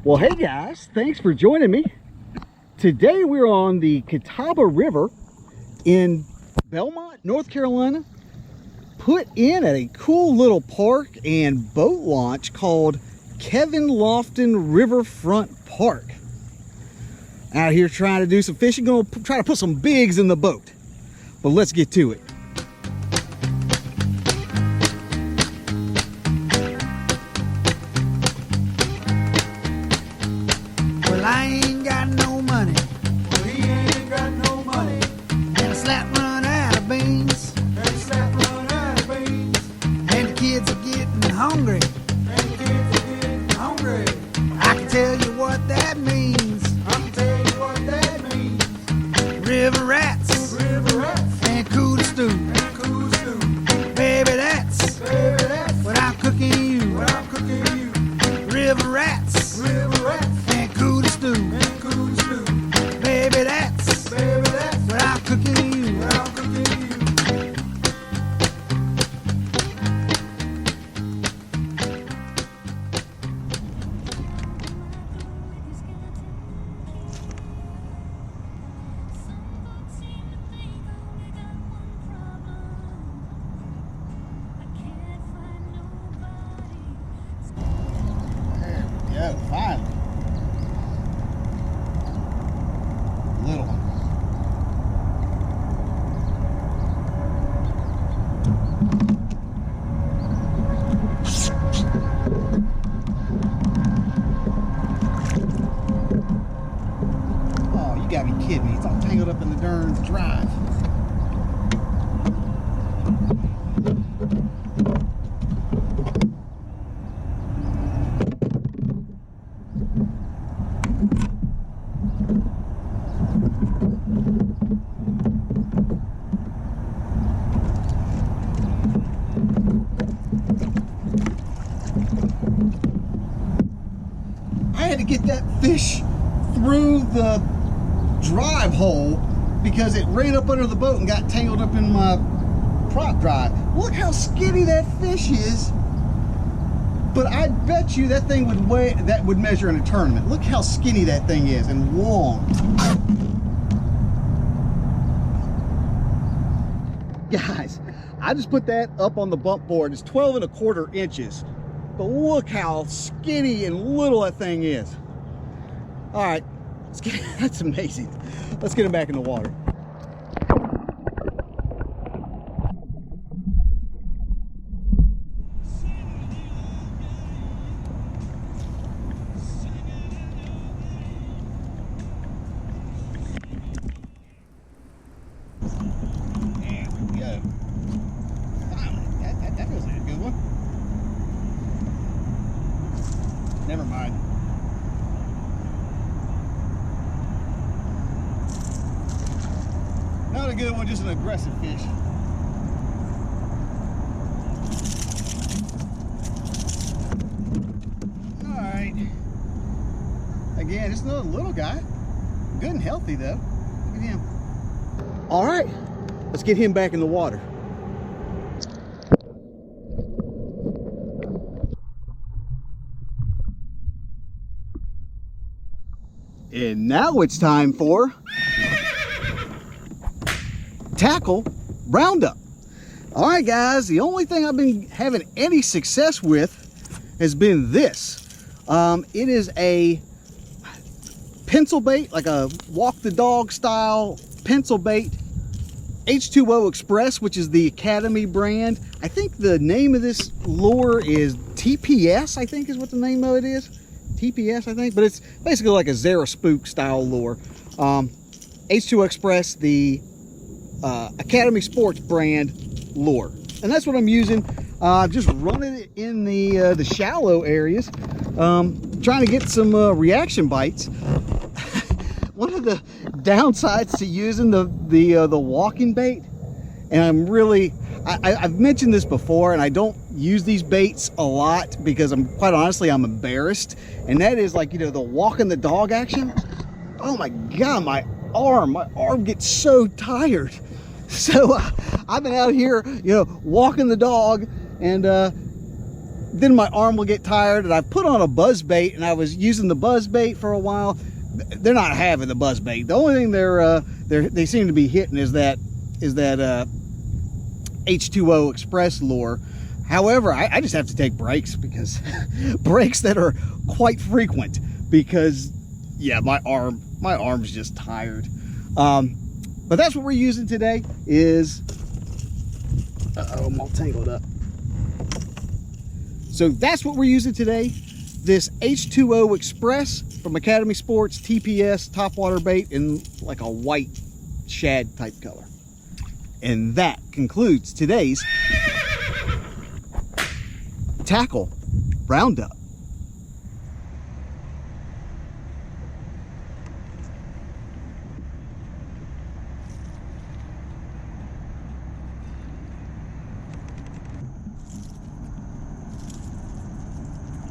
Well, hey guys, thanks for joining me. Today we're on the Catawba River in Belmont, North Carolina, put in at a cool little park and boat launch called Kevin Loftin Riverfront Park. Out here trying to do some fishing, gonna try to put some bigs in the boat. But let's get to it. Well, I ain't got no money. Well, he ain't got no money. And a slap run out of beans. And a slap run out of beans. And the kids are getting hungry. And the kids are getting hungry. I can tell you what that means. I can tell you what that means. River rats. River rats. And cooler stew. And cool stew. Baby, that's what I'm cooking you. What I'm cooking you. River rats. River rats. And cooler stew. And cool stew. Baby, that's what I'm cooking you. What I'm cooking you. Yeah, finally. Little one. Oh, you gotta be kidding me. It's all tangled up in the darn drive. I had to get that fish through the drive hole because it ran up under the boat and got tangled up in my prop drive. Look how skinny that fish is. But I bet you that thing would weigh, that would measure in a tournament. Look how skinny that thing is and long. Guys, I just put that up on the bump board. It's 12¼ inches. But look how skinny and little that thing is. All right, that's amazing. Let's get him back in the water. There we go. Finally, that was a good one. Never mind. Not a good one, just an aggressive fish. Alright. Again, just another little guy. Good and healthy though. Look at him. Alright, let's get him back in the water. And now it's time for tackle roundup. All right, guys, the only thing I've been having any success with has been this. It is a pencil bait, like a walk the dog style pencil bait, H2O Xpress, which is the Academy brand. I think the name of this lure is TPS, I think is what the name of it is. TPS, I think, but it's basically like a Zara Spook style lure. H2O Xpress, the Academy Sports brand lure, and that's what I'm using. Just running it in the shallow areas, trying to get some reaction bites. One of the downsides to using the walking bait, and I've mentioned this before, and I don't use these baits a lot because quite honestly I'm embarrassed, and that is, like, you know, the walking the dog action. Oh my god, my arm gets so tired. So I've been out here, you know, walking the dog and then my arm will get tired, and I put on a buzz bait, and I was using the buzz bait for a while. They're not having the buzz bait. The only thing they seem to be hitting is that H2O Xpress lure. However, I just have to take breaks, because breaks that are quite frequent, because yeah, my arm's just tired. But that's what we're using today is, I'm all tangled up. So that's what we're using today. This H2O Xpress from Academy Sports TPS topwater bait in like a white shad type color. And that concludes today's tackle roundup.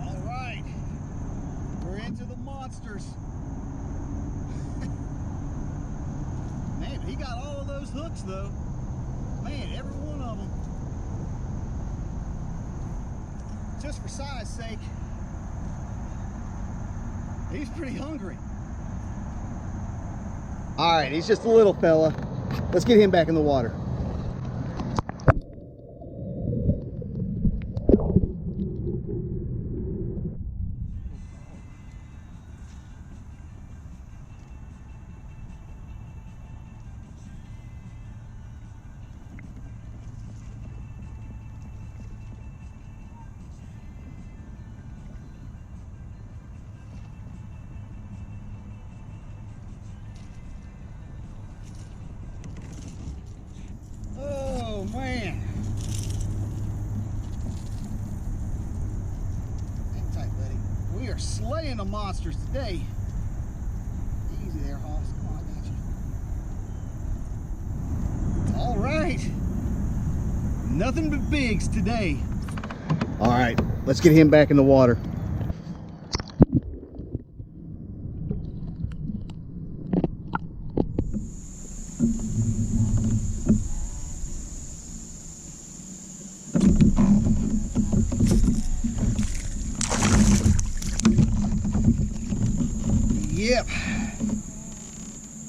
All right, we're into the monsters. Man, he got all of those hooks though. Man, every one of them. Just for size sake, he's pretty hungry. All right, he's just a little fella. Let's get him back in the water. Man, hang tight, buddy. We are slaying the monsters today. Easy there, Hoss. Come on, I got you. All right, nothing but bigs today. All right, let's get him back in the water. Yep,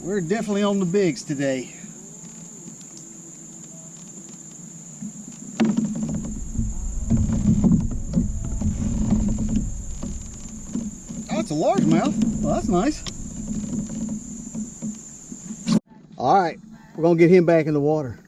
we're definitely on the bigs today. Oh, it's a largemouth. Well, that's nice. All right, we're gonna get him back in the water.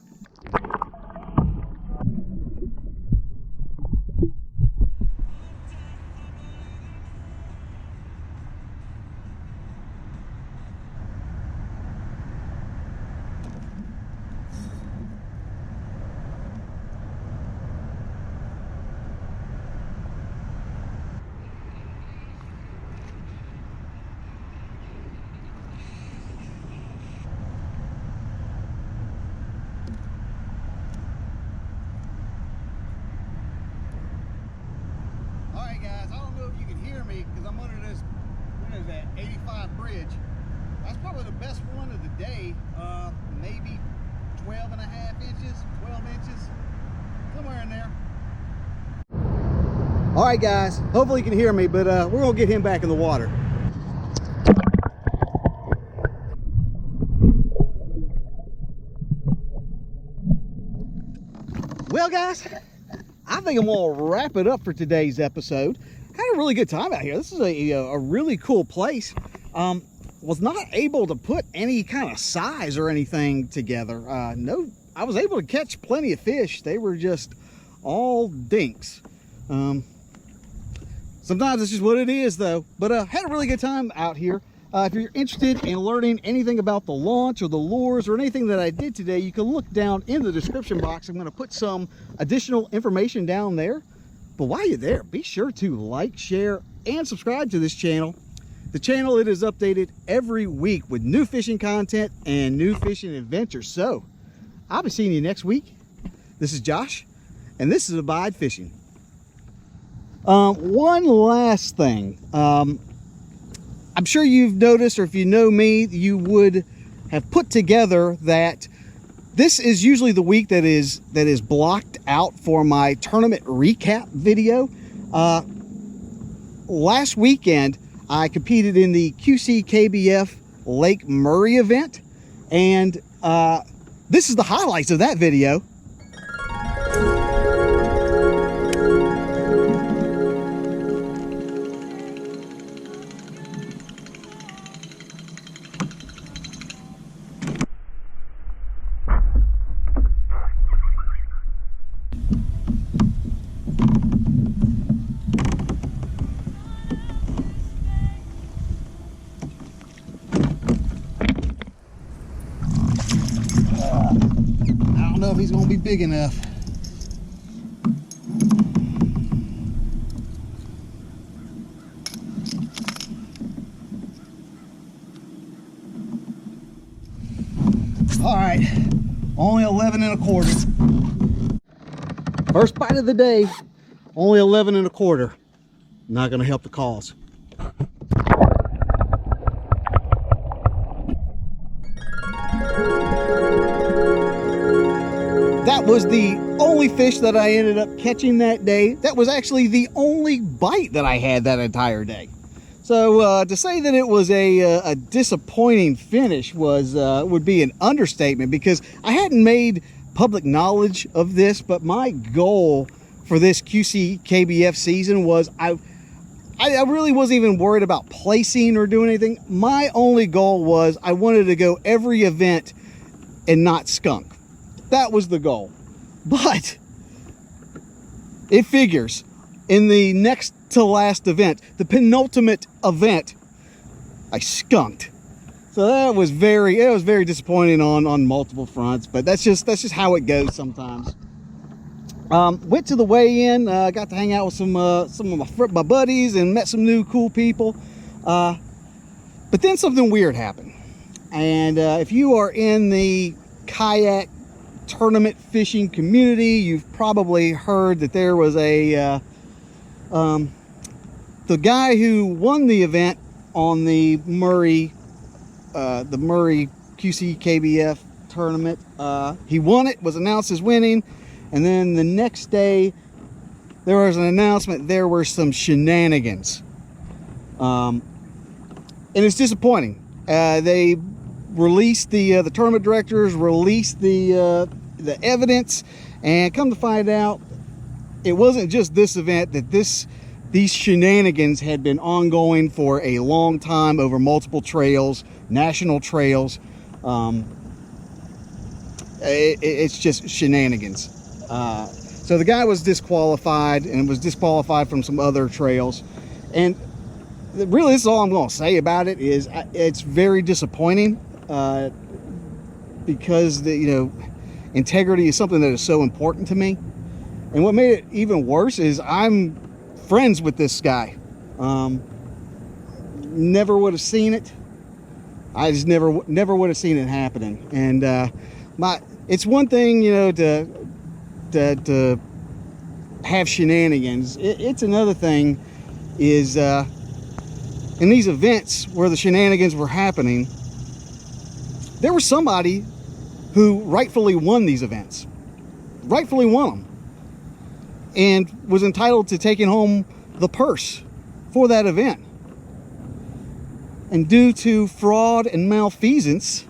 Because I'm under this, what is that, 85 bridge. That's probably the best one of the day. Maybe 12 and a half inches, 12 inches, somewhere in there. All right, guys, hopefully you can hear me, but we're gonna get him back in the water. Well, guys, I think I'm gonna wrap it up for today's episode. Had a really good time out here. This is a really cool place. Was not able to put any kind of size or anything together. No, I was able to catch plenty of fish. They were just all dinks. Sometimes it's just what it is, though. But had a really good time out here. If you're interested in learning anything about the launch or the lures or anything that I did today, you can look down in the description box. I'm going to put some additional information down there. But while you're there, be sure to like, share, and subscribe to this channel. The channel, it is updated every week with new fishing content and new fishing adventures. So, I'll be seeing you next week. This is Josh, and this is Abide Fishing. One last thing. I'm sure you've noticed, or if you know me, you would have put together that this is usually the week that is blocked out for my tournament recap video. Last weekend, I competed in the QCKBF Lake Murray event, and this is the highlights of that video. I don't know if he's going to be big enough. All right, only 11 1/4. First bite of the day, only 11 1/4. Not going to help the cause. That was the only fish that I ended up catching that day. That was actually the only bite that I had that entire day. So to say that it was a disappointing finish would be an understatement, because I hadn't made public knowledge of this, but my goal for this QCKBF season was I really wasn't even worried about placing or doing anything. My only goal was I wanted to go every event and not skunk. That was the goal. But it figures in the next to last event, the penultimate event, I skunked. So that was very disappointing on multiple fronts, but that's just how it goes sometimes. Went to the weigh-in, got to hang out with some of my buddies and met some new cool people. But then something weird happened. And if you are in the kayak tournament fishing community, you've probably heard that there was the guy who won the event on the Murray QCKBF tournament. He won it, was announced as winning, and then the next day there was an announcement there were some shenanigans, and it's disappointing. They released the tournament directors released the evidence, and come to find out, it wasn't just this event, that these shenanigans had been ongoing for a long time over multiple trails, national trails. It's just shenanigans. So the guy was disqualified, and was disqualified from some other trails. And really, this is all I'm going to say about it. Is it's very disappointing, because integrity is something that is so important to me. And what made it even worse is I'm friends with this guy. Never would have seen it. I just never would have seen it happening. And it's one thing, to have shenanigans. It's another thing is in these events where the shenanigans were happening, there was somebody who rightfully won these events, rightfully won them, and was entitled to taking home the purse for that event. And due to fraud and malfeasance,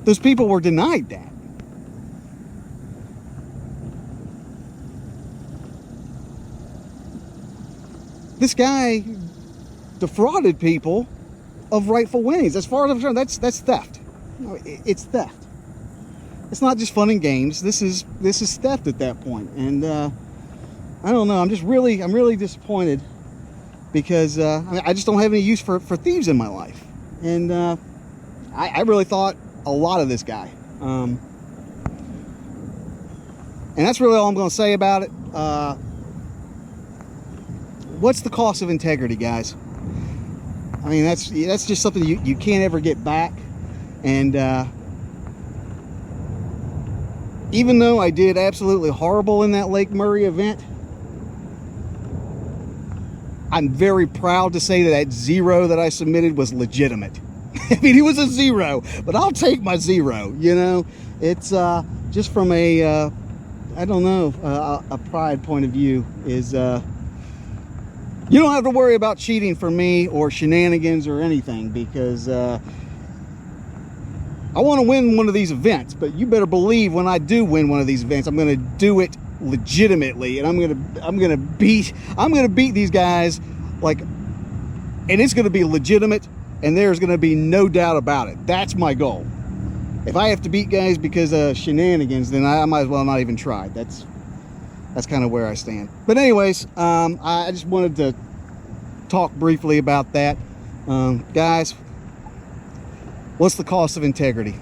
those people were denied that. This guy defrauded people of rightful winnings. As far as I'm concerned, that's theft. It's theft. It's not just fun and games. This is theft at that point. And I don't know. I'm really disappointed, because I just don't have any use for thieves in my life. And I really thought a lot of this guy. And that's really all I'm going to say about it. What's the cost of integrity, guys? I mean, that's just something you can't ever get back. And even though I did absolutely horrible in that Lake Murray event, I'm very proud to say that 0 that I submitted was legitimate. I mean, it was a 0, but I'll take my 0. It's just from a I don't know, a pride point of view is you don't have to worry about cheating for me or shenanigans or anything, because I want to win one of these events, but you better believe when I do win one of these events, I'm going to do it legitimately, and I'm going to beat these guys, like, and it's going to be legitimate, and there's going to be no doubt about it. That's my goal. If I have to beat guys because of shenanigans, then I might as well not even try. That's kind of where I stand. But anyways, I just wanted to talk briefly about that. Guys, what's the cost of integrity?